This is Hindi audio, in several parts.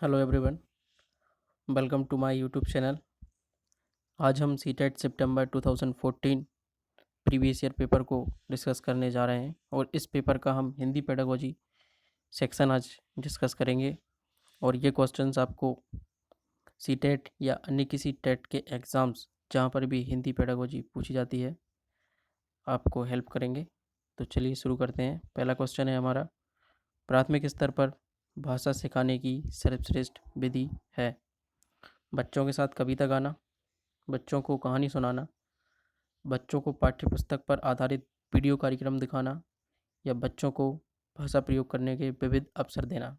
Hello everyone, welcome to my YouTube channel. आज हम सीटेट सितंबर 2014 प्रीवियस ईयर पेपर को डिस्कस करने जा रहे हैं और इस पेपर का हम हिंदी पेडागोजी सेक्शन आज डिस्कस करेंगे। और ये क्वेश्चंस आपको सीटेट या अन्य किसी टेट के एग्ज़ाम्स जहाँ पर भी हिंदी पेडागोजी पूछी जाती है आपको हेल्प करेंगे। तो चलिए शुरू करते हैं। पहला क्वेश्चन है हमारा, प्राथमिक स्तर पर भाषा सिखाने की सर्वश्रेष्ठ विधि है? बच्चों के साथ कविता गाना, बच्चों को कहानी सुनाना, बच्चों को पाठ्यपुस्तक पर आधारित वीडियो कार्यक्रम दिखाना, या बच्चों को भाषा प्रयोग करने के विविध अवसर देना।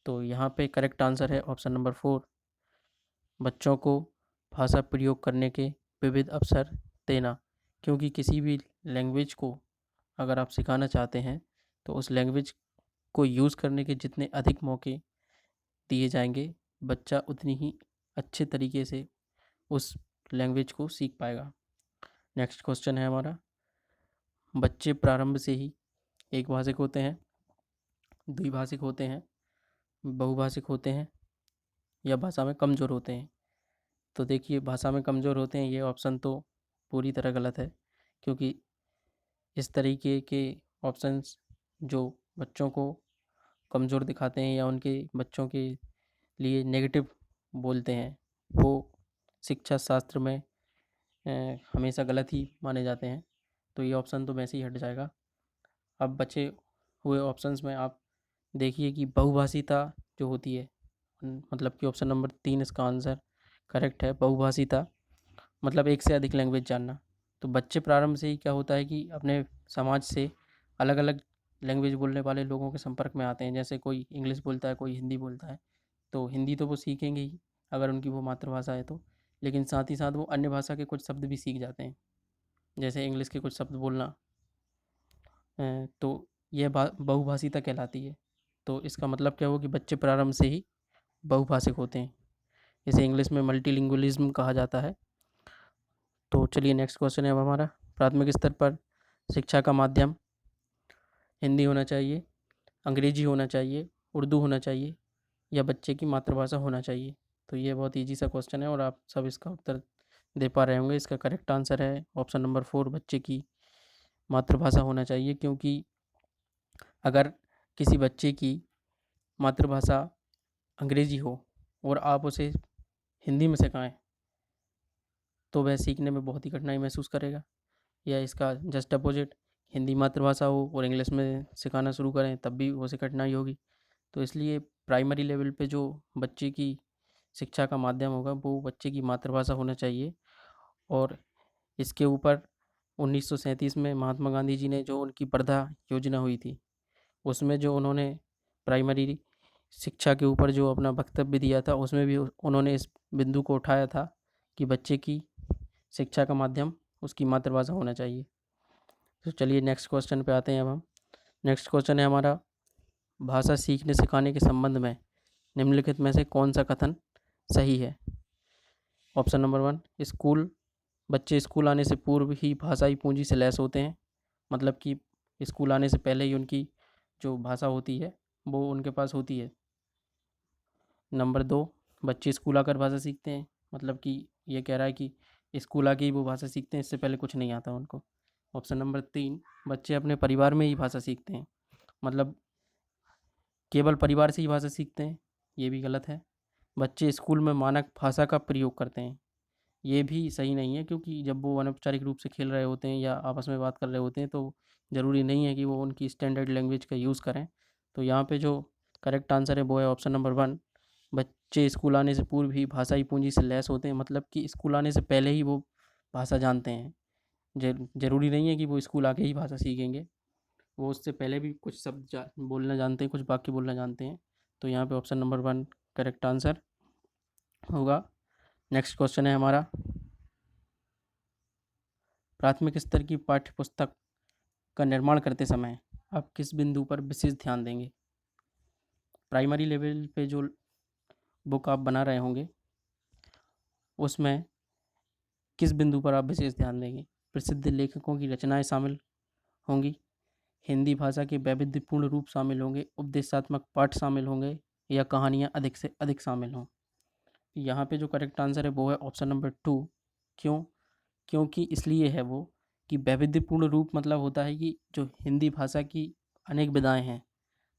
तो यहाँ पे करेक्ट आंसर है ऑप्शन नंबर 4, बच्चों को भाषा प्रयोग करने के विविध अवसर देना। क्योंकि किसी भी लैंग्वेज को अगर आप सिखाना चाहते हैं तो उस लैंग्वेज को यूज़ करने के जितने अधिक मौके दिए जाएंगे, बच्चा उतनी ही अच्छे तरीके से उस लैंग्वेज को सीख पाएगा। नेक्स्ट क्वेश्चन है हमारा, बच्चे प्रारंभ से ही एक भाषिक होते हैं, द्विभाषिक होते हैं, बहुभाषिक होते हैं, या भाषा में कमज़ोर होते हैं? तो देखिए, भाषा में कमज़ोर होते हैं ये ऑप्शन तो पूरी तरह गलत है। क्योंकि इस तरीके के ऑप्शंस जो बच्चों को कमज़ोर दिखाते हैं या उनके बच्चों के लिए नेगेटिव बोलते हैं, वो शिक्षा शास्त्र में हमेशा गलत ही माने जाते हैं। तो ये ऑप्शन तो वैसे ही हट जाएगा। अब बचे हुए ऑप्शंस में आप देखिए कि बहुभाषिता जो होती है, मतलब कि ऑप्शन नंबर 3 इसका आंसर करेक्ट है। बहुभाषिता मतलब एक से अधिक लैंग्वेज जानना। तो बच्चे प्रारंभ से ही क्या होता है कि अपने समाज से अलग अलग लैंग्वेज बोलने वाले लोगों के संपर्क में आते हैं। जैसे कोई इंग्लिश बोलता है, कोई हिंदी बोलता है, तो हिंदी तो वो सीखेंगे ही अगर उनकी वो मातृभाषा है तो, लेकिन साथ ही साथ वो अन्य भाषा के कुछ शब्द भी सीख जाते हैं, जैसे इंग्लिश के कुछ शब्द बोलना। तो यह बहुभाषिता कहलाती है। तो इसका मतलब क्या हुआ कि बच्चे प्रारंभ से ही बहुभाषिक होते हैं। इसे इंग्लिश में मल्टीलिंगुअलिज्म कहा जाता है। तो चलिए नेक्स्ट क्वेश्चन है अब हमारा, प्राथमिक स्तर पर शिक्षा का माध्यम हिंदी होना चाहिए, अंग्रेजी होना चाहिए, उर्दू होना चाहिए, या बच्चे की मातृभाषा होना चाहिए? तो ये बहुत ईजी सा क्वेश्चन है और आप सब इसका उत्तर दे पा रहे होंगे। इसका करेक्ट आंसर है ऑप्शन नंबर 4, बच्चे की मातृभाषा होना चाहिए। क्योंकि अगर किसी बच्चे की मातृभाषा अंग्रेजी हो और आप उसे हिंदी में सिखाएं तो वह सीखने में बहुत ही कठिनाई महसूस करेगा। या इसका जस्ट अपोजिट, हिंदी मातृभाषा हो और इंग्लिश में सिखाना शुरू करें तब भी उसे कठिनाई होगी। तो इसलिए प्राइमरी लेवल पे जो बच्चे की शिक्षा का माध्यम होगा वो बच्चे की मातृभाषा होना चाहिए। और इसके ऊपर 1937 में महात्मा गांधी जी ने जो उनकी वर्धा योजना हुई थी, उसमें जो उन्होंने प्राइमरी शिक्षा के ऊपर जो अपना वक्तव्य दिया था, उसमें भी उन्होंने इस बिंदु को उठाया था कि बच्चे की शिक्षा का माध्यम उसकी मातृभाषा होना चाहिए। तो चलिए नेक्स्ट क्वेश्चन पे आते हैं अब हम। नेक्स्ट क्वेश्चन है हमारा, भाषा सीखने सिखाने के संबंध में निम्नलिखित में से कौन सा कथन सही है? ऑप्शन नंबर 1, बच्चे स्कूल आने से पूर्व ही भाषाई पूंजी से लैस होते हैं। मतलब कि स्कूल आने से पहले ही उनकी जो भाषा होती है वो उनके पास होती है। नंबर 2, बच्चे स्कूल आकर भाषा सीखते हैं। मतलब कि ये कह रहा है कि स्कूल आके ही वो भाषा सीखते हैं, इससे पहले कुछ नहीं आता उनको। ऑप्शन नंबर 3, बच्चे अपने परिवार में ही भाषा सीखते हैं। मतलब केवल परिवार से ही भाषा सीखते हैं, ये भी गलत है। बच्चे स्कूल में मानक भाषा का प्रयोग करते हैं, ये भी सही नहीं है। क्योंकि जब वो अनौपचारिक रूप से खेल रहे होते हैं या आपस में बात कर रहे होते हैं तो ज़रूरी नहीं है कि वो उनकी स्टैंडर्ड लैंग्वेज का यूज़ करें। तो यहाँ पे जो करेक्ट आंसर है वो है ऑप्शन नंबर 1, बच्चे स्कूल आने से पूर्व ही भाषाई पूंजी से लैस होते हैं। मतलब कि स्कूल आने से पहले ही वो भाषा जानते हैं। ज़रूरी नहीं है कि वो स्कूल आके ही भाषा सीखेंगे, वो उससे पहले भी कुछ शब्द बोलना जानते हैं, कुछ वाक्य बोलना जानते हैं। तो यहाँ पे ऑप्शन नंबर 1 करेक्ट आंसर होगा। नेक्स्ट क्वेश्चन है हमारा, प्राथमिक स्तर की पाठ्यपुस्तक का निर्माण करते समय आप किस बिंदु पर विशेष ध्यान देंगे? प्राइमरी लेवल पे जो बुक आप बना रहे होंगे उसमें किस बिंदु पर आप विशेष ध्यान देंगे? प्रसिद्ध लेखकों की रचनाएं शामिल होंगी, हिंदी भाषा के वैविध्यपूर्ण रूप शामिल होंगे, उपदेशात्मक पाठ शामिल होंगे, या कहानियाँ अधिक से अधिक शामिल हों। यहाँ पे जो करेक्ट आंसर है वो है ऑप्शन नंबर 2। क्यों? क्योंकि इसलिए है वो कि वैविध्यपूर्ण रूप मतलब होता है कि जो हिंदी भाषा की अनेक विधाएँ हैं,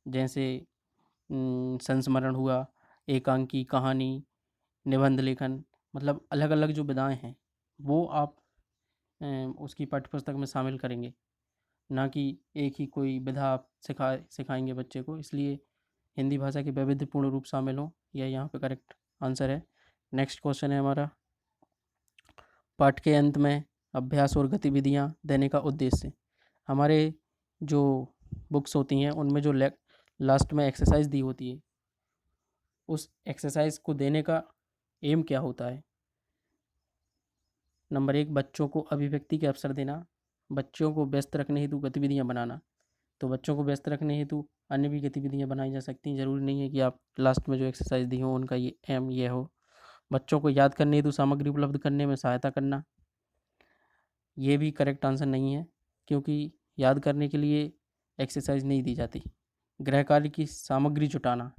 जैसे संस्मरण हुआ, एकांकी, कहानी, निबंध लेखन, मतलब अलग-अलग जो विधाएँ हैं, वो आप उसकी पाठ्यपुस्तक में शामिल करेंगे, ना कि एक ही कोई विधा आप सिखाएँगे बच्चे को। इसलिए हिंदी भाषा के वैविध्यपूर्ण रूप शामिल हों, यह यहाँ पे करेक्ट आंसर है। नेक्स्ट क्वेश्चन है हमारा, पाठ के अंत में अभ्यास और गतिविधियाँ देने का उद्देश्य। हमारे जो बुक्स होती हैं उनमें जो लास्ट में एक्सरसाइज दी होती है, उस एक्सरसाइज को देने का एम क्या होता है? नंबर 1, बच्चों को अभिव्यक्ति के अवसर देना, बच्चों को व्यस्त रखने हेतु गतिविधियाँ बनाना। तो बच्चों को व्यस्त रखने हेतु अन्य भी गतिविधियाँ बनाई जा सकती हैं, ज़रूरी नहीं है कि आप लास्ट में जो एक्सरसाइज दी हो उनका ये एम ये हो। बच्चों को याद करने हेतु सामग्री उपलब्ध करने में सहायता करना, ये भी करेक्ट आंसर नहीं है, क्योंकि याद करने के लिए एक्सरसाइज नहीं दी जाती। गृह कार्य की सामग्री जुटाना,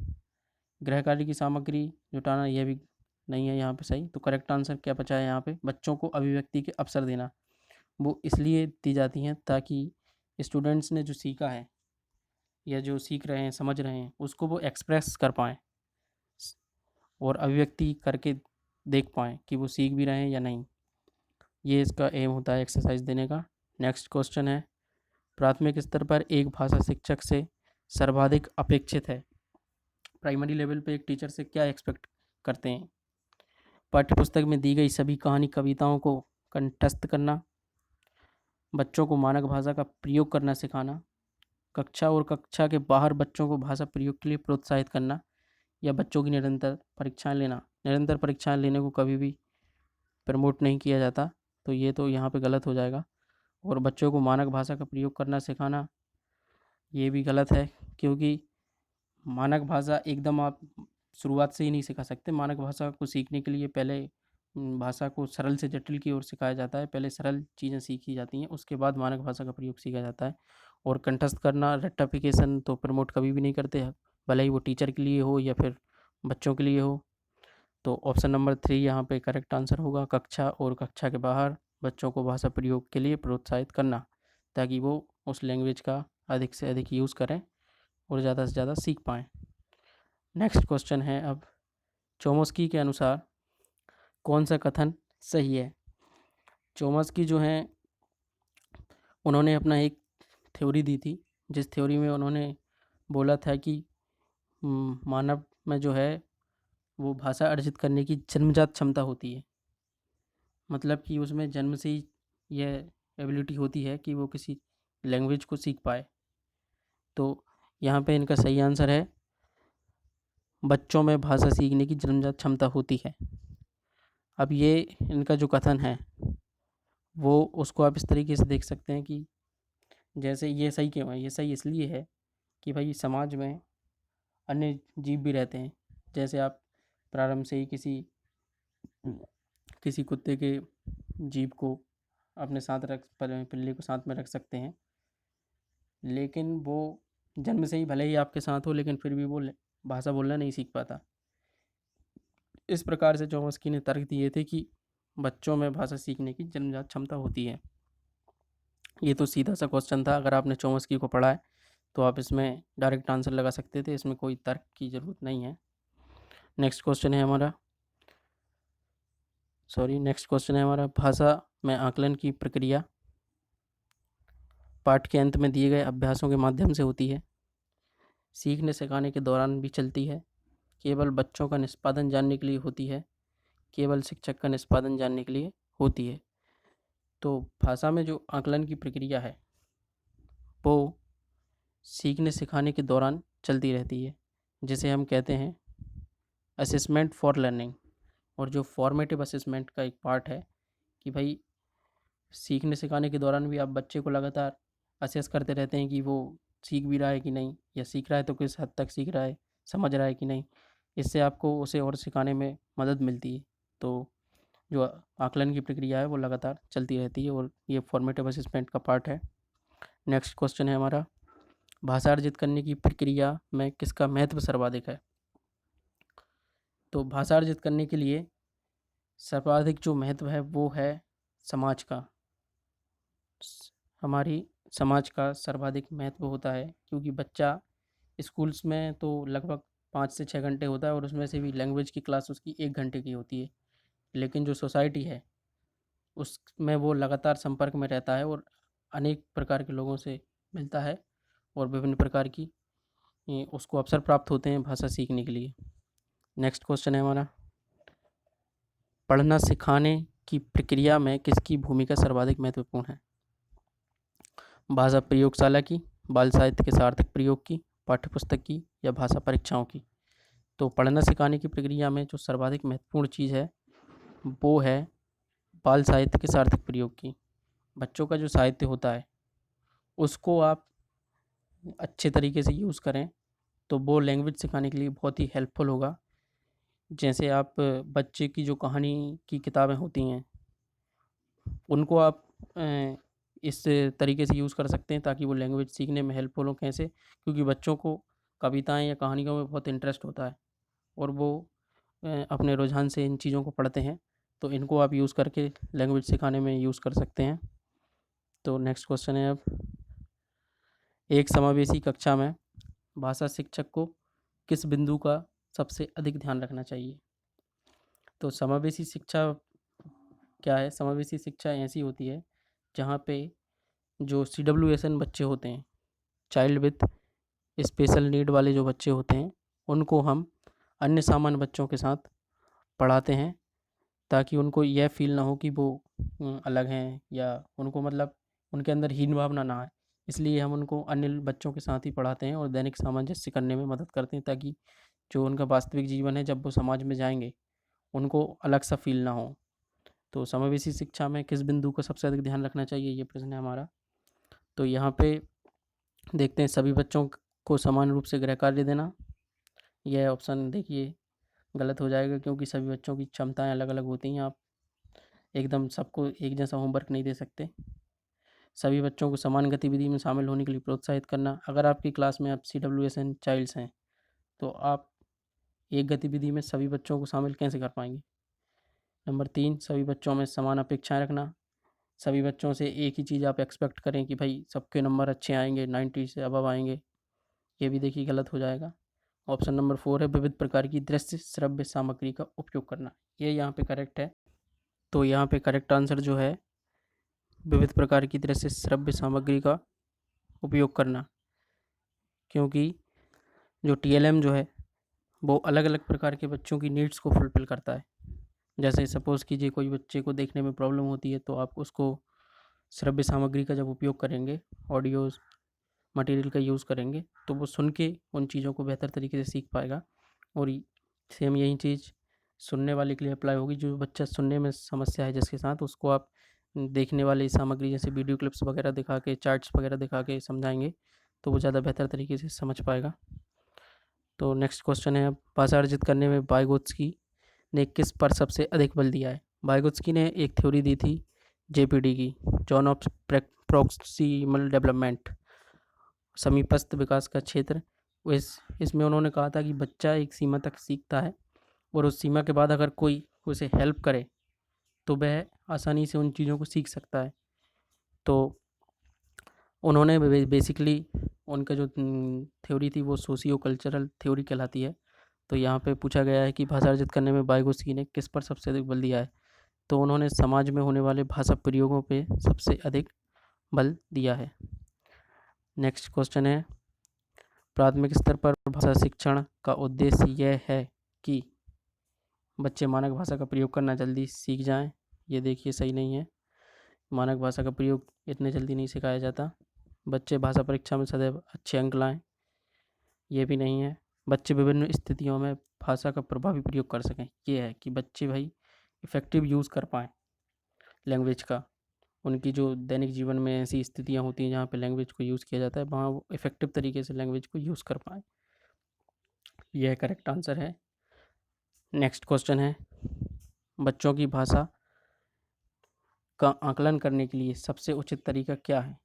गृह कार्य की सामग्री जुटाना, यह भी नहीं है यहाँ पे सही। तो करेक्ट आंसर क्या बचा है यहाँ पे? बच्चों को अभिव्यक्ति के अवसर देना। वो इसलिए दी जाती हैं ताकि स्टूडेंट्स ने जो सीखा है या जो सीख रहे हैं, समझ रहे हैं, उसको वो एक्सप्रेस कर पाएँ और अभिव्यक्ति करके देख पाएँ कि वो सीख भी रहे हैं या नहीं। ये इसका एम होता है एक्सरसाइज देने का। नेक्स्ट क्वेश्चन है, प्राथमिक स्तर पर एक भाषा शिक्षक से सर्वाधिक अपेक्षित है। प्राइमरी लेवल पे एक टीचर से क्या एक्सपेक्ट करते हैं? पाठ्यपुस्तक में दी गई सभी कहानी कविताओं को कंठस्थ करना, बच्चों को मानक भाषा का प्रयोग करना सिखाना, कक्षा और कक्षा के बाहर बच्चों को भाषा प्रयोग के लिए प्रोत्साहित करना, या बच्चों की निरंतर परीक्षाएं लेना। निरंतर परीक्षाएं लेने को कभी भी प्रमोट नहीं किया जाता, तो ये तो यहाँ पे गलत हो जाएगा। और बच्चों को मानक भाषा का प्रयोग करना सिखाना, ये भी गलत है, क्योंकि मानक भाषा एकदम आप शुरुआत से ही नहीं सिखा सकते। मानक भाषा को सीखने के लिए पहले भाषा को सरल से जटिल की ओर सिखाया जाता है। पहले सरल चीज़ें सीखी जाती हैं, उसके बाद मानक भाषा का प्रयोग सीखा जाता है। और कंठस्थ करना, रेक्टिफिकेशन तो प्रमोट कभी भी नहीं करते हैं, भले ही वो टीचर के लिए हो या फिर बच्चों के लिए हो। तो ऑप्शन नंबर 3 यहाँ पे करेक्ट आंसर होगा। कक्षा और कक्षा के बाहर बच्चों को भाषा प्रयोग के लिए प्रोत्साहित करना, ताकि वो उस लैंग्वेज का अधिक से अधिक यूज़ करें और ज़्यादा से ज़्यादा सीख पाएँ। नेक्स्ट क्वेश्चन है अब, चोमस्की के अनुसार कौन सा कथन सही है? चोमस्की जो हैं, उन्होंने अपना एक थ्योरी दी थी, जिस थ्योरी में उन्होंने बोला था कि मानव में जो है वो भाषा अर्जित करने की जन्मजात क्षमता होती है। मतलब कि उसमें जन्म से ही यह एबिलिटी होती है कि वो किसी लैंग्वेज को सीख पाए। तो यहाँ पे इनका सही आंसर है, बच्चों में भाषा सीखने की जन्मजात क्षमता होती है। अब ये इनका जो कथन है, वो उसको आप इस तरीके से देख सकते हैं कि जैसे ये सही क्यों है? ये सही इसलिए है कि भाई समाज में अन्य जीव भी रहते हैं। जैसे आप प्रारंभ से ही किसी कुत्ते के जीव को अपने साथ पिल्ली को साथ में रख सकते हैं, लेकिन वो जन्म से ही भले ही आपके साथ हो, लेकिन फिर भी वो भाषा बोलना नहीं सीख पाता। इस प्रकार से चोम्स्की ने तर्क दिए थे कि बच्चों में भाषा सीखने की जन्मजात क्षमता होती है। ये तो सीधा सा क्वेश्चन था, अगर आपने चोम्स्की को पढ़ा है तो आप इसमें डायरेक्ट आंसर लगा सकते थे, इसमें कोई तर्क की ज़रूरत नहीं है। नेक्स्ट क्वेश्चन है हमारा, भाषा में आकलन की प्रक्रिया पाठ के अंत में दिए गए अभ्यासों के माध्यम से होती है, सीखने सिखाने के दौरान भी चलती है, केवल बच्चों का निष्पादन जानने के लिए होती है, केवल शिक्षक का निष्पादन जानने के लिए होती है। तो भाषा में जो आकलन की प्रक्रिया है वो सीखने सिखाने के दौरान चलती रहती है, जिसे हम कहते हैं असेसमेंट फॉर लर्निंग। और जो फॉर्मेटिव असेसमेंट का एक पार्ट है कि भाई सीखने सिखाने के दौरान भी आप बच्चे को लगातार असेस करते रहते हैं कि वो सीख भी रहा है कि नहीं, या सीख रहा है तो किस हद तक सीख रहा है, समझ रहा है कि नहीं। इससे आपको उसे और सिखाने में मदद मिलती है। तो जो आकलन की प्रक्रिया है वो लगातार चलती रहती है और ये फॉर्मेटिव असेसमेंट का पार्ट है। नेक्स्ट क्वेश्चन है हमारा, भाषा अर्जित करने की प्रक्रिया में किसका महत्व सर्वाधिक है? तो भाषा अर्जित करने के लिए सर्वाधिक जो महत्व है वो है समाज का। हमारी समाज का सर्वाधिक महत्व होता है, क्योंकि बच्चा स्कूल्स में तो लगभग 5 से 6 घंटे होता है और उसमें से भी लैंग्वेज की क्लास उसकी 1 घंटे की होती है। लेकिन जो सोसाइटी है उसमें वो लगातार संपर्क में रहता है और अनेक प्रकार के लोगों से मिलता है और विभिन्न प्रकार की उसको अवसर प्राप्त होते हैं भाषा सीखने के लिए। नेक्स्ट क्वेश्चन है हमारा, पढ़ना सिखाने की प्रक्रिया में किसकी भूमिका सर्वाधिक महत्वपूर्ण है? भाषा प्रयोगशाला की, बाल साहित्य के सार्थक प्रयोग की, पाठ्यपुस्तक की या भाषा परीक्षाओं की? तो पढ़ना सिखाने की प्रक्रिया में जो सर्वाधिक महत्वपूर्ण चीज़ है वो है बाल साहित्य के सार्थक प्रयोग की। बच्चों का जो साहित्य होता है उसको आप अच्छे तरीके से यूज़ करें तो वो लैंग्वेज सिखाने के लिए बहुत ही हेल्पफुल होगा। जैसे आप बच्चे की जो कहानी की किताबें होती हैं उनको आप इस तरीके से यूज़ कर सकते हैं ताकि वो लैंग्वेज सीखने में हेल्पफुल हो। कैसे? क्योंकि बच्चों को कविताएं या कहानियों में बहुत इंटरेस्ट होता है और वो अपने रुझान से इन चीज़ों को पढ़ते हैं, तो इनको आप यूज़ करके लैंग्वेज सिखाने में यूज़ कर सकते हैं। तो नेक्स्ट क्वेश्चन है अब, एक समावेशी कक्षा में भाषा शिक्षक को किस बिंदु का सबसे अधिक ध्यान रखना चाहिए? तो समावेशी शिक्षा क्या है? समावेशी शिक्षा ऐसी होती है जहाँ पे जो CWSN बच्चे होते हैं, चाइल्ड विथ स्पेशल नीड वाले जो बच्चे होते हैं, उनको हम अन्य सामान्य बच्चों के साथ पढ़ाते हैं ताकि उनको यह फ़ील ना हो कि वो अलग हैं या उनको मतलब उनके अंदर हीन भावना ना आए। इसलिए हम उनको अन्य बच्चों के साथ ही पढ़ाते हैं और दैनिक सामंजस्य करने में मदद करते हैं ताकि जो उनका वास्तविक जीवन है जब वो समाज में जाएँगे, उनको अलग सा फ़ील ना हो। तो समावेशी शिक्षा में किस बिंदु का सबसे अधिक ध्यान रखना चाहिए, ये प्रश्न है हमारा। तो यहाँ पे देखते हैं सभी बच्चों को समान रूप से गृह कार्य देना। यह ऑप्शन देखिए गलत हो जाएगा क्योंकि सभी बच्चों की क्षमताएं अलग अलग होती हैं। आप एकदम सबको एक जैसा होमवर्क नहीं दे सकते। सभी बच्चों को समान गतिविधि में शामिल होने के लिए प्रोत्साहित करना। अगर आपकी क्लास में आप CWSN चाइल्ड्स हैं तो आप एक गतिविधि में सभी बच्चों को शामिल कैसे कर पाएंगे? नंबर 3, सभी बच्चों में समान अपेक्षाएं रखना। सभी बच्चों से एक ही चीज़ आप एक्सपेक्ट करें कि भाई सबके नंबर अच्छे आएंगे, 90 से अबव आएंगे, ये भी देखिए गलत हो जाएगा। ऑप्शन नंबर 4 है विविध प्रकार की दृश्य श्रव्य सामग्री का उपयोग करना, ये यहाँ पे करेक्ट है। तो यहाँ पे करेक्ट आंसर जो है विविध प्रकार की दृश्य श्रव्य सामग्री का उपयोग करना, क्योंकि जो TLM जो है वो अलग अलग प्रकार के बच्चों की नीड्स को फुलफ़िल करता है। जैसे सपोज़ कीजिए कोई बच्चे को देखने में प्रॉब्लम होती है तो आप उसको श्रव्य सामग्री का जब उपयोग करेंगे, ऑडियोज़ मटेरियल का यूज़ करेंगे, तो वो सुन के उन चीज़ों को बेहतर तरीके से सीख पाएगा। और सेम यही चीज़ सुनने वाले के लिए अप्लाई होगी। जो बच्चा सुनने में समस्या है जिसके साथ, उसको आप देखने वाली सामग्री जैसे वीडियो क्लिप्स वगैरह दिखा के, चार्ट्स वगैरह दिखा के समझाएंगे तो वो ज़्यादा बेहतर तरीके से समझ पाएगा। तो नेक्स्ट क्वेश्चन है, भाषा अर्जित करने में वाइगोत्स्की ने किस पर सबसे अधिक बल दिया है? वाइगोत्स्की ने एक थ्योरी दी थी JPD की, जोन ऑफ प्रॉक्सिमल डेवलपमेंट, समीपस्थ विकास का क्षेत्र। इसमें उन्होंने कहा था कि बच्चा एक सीमा तक सीखता है और उस सीमा के बाद अगर कोई उसे हेल्प करे तो वह आसानी से उन चीज़ों को सीख सकता है। तो उन्होंने बेसिकली उनका जो थ्योरी थी वो सोशियो कल्चरल थ्योरी कहलाती है। तो यहाँ पे पूछा गया है कि भाषा अर्जित करने में वाइगोत्स्की ने किस पर सबसे अधिक बल दिया है? तो उन्होंने समाज में होने वाले भाषा प्रयोगों पे सबसे अधिक बल दिया है। नेक्स्ट क्वेश्चन है, प्राथमिक स्तर पर भाषा शिक्षण का उद्देश्य यह है कि बच्चे मानक भाषा का प्रयोग करना जल्दी सीख जाएं। ये देखिए सही नहीं है। मानक भाषा का प्रयोग इतने जल्दी नहीं सिखाया जाता। बच्चे भाषा परीक्षा में सदैव अच्छे अंक लाएं, ये भी नहीं है। बच्चे विभिन्न स्थितियों में भाषा का प्रभावी प्रयोग कर सकें, ये है कि बच्चे भाई इफ़ेक्टिव यूज़ कर पाएँ लैंग्वेज का। उनकी जो दैनिक जीवन में ऐसी स्थितियाँ होती हैं जहाँ पे लैंग्वेज को यूज़ किया जाता है, वहाँ वो इफ़ेक्टिव तरीके से लैंग्वेज को यूज़ कर पाएँ। यह करेक्ट आंसर है। नेक्स्ट क्वेश्चन है, बच्चों की भाषा का आकलन करने के लिए सबसे उचित तरीका क्या है?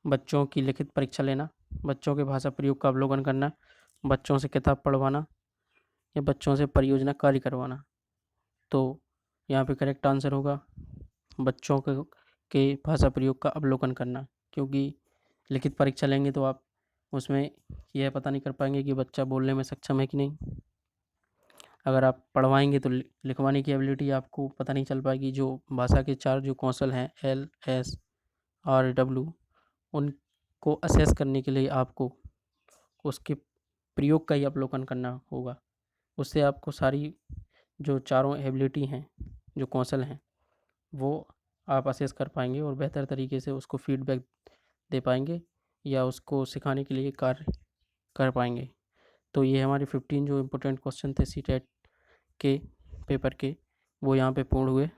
बच्चों की लिखित परीक्षा लेना, बच्चों के भाषा प्रयोग का अवलोकन करना, बच्चों से किताब पढ़वाना या बच्चों से परियोजना कार्य करवाना। तो यहाँ पे करेक्ट आंसर होगा बच्चों के भाषा प्रयोग का अवलोकन करना, क्योंकि लिखित परीक्षा लेंगे तो आप उसमें यह पता नहीं कर पाएंगे कि बच्चा बोलने में सक्षम है कि नहीं। अगर आप पढ़वाएंगे तो लिखवाने की एबिलिटी आपको पता नहीं चल पाएगी। जो भाषा के 4 जो कौशल हैं LSRW, उनको असेस करने के लिए आपको उसके प्रयोग का ही अवलोकन करना होगा। उससे आपको सारी जो चारों एबिलिटी हैं, जो कौशल हैं, वो आप असेस कर पाएंगे और बेहतर तरीके से उसको फीडबैक दे पाएंगे या उसको सिखाने के लिए कार्य कर पाएंगे। तो ये हमारे 15 जो इम्पोर्टेंट क्वेश्चन थे सीटेट के पेपर के, वो यहाँ पे पूर्ण हुए।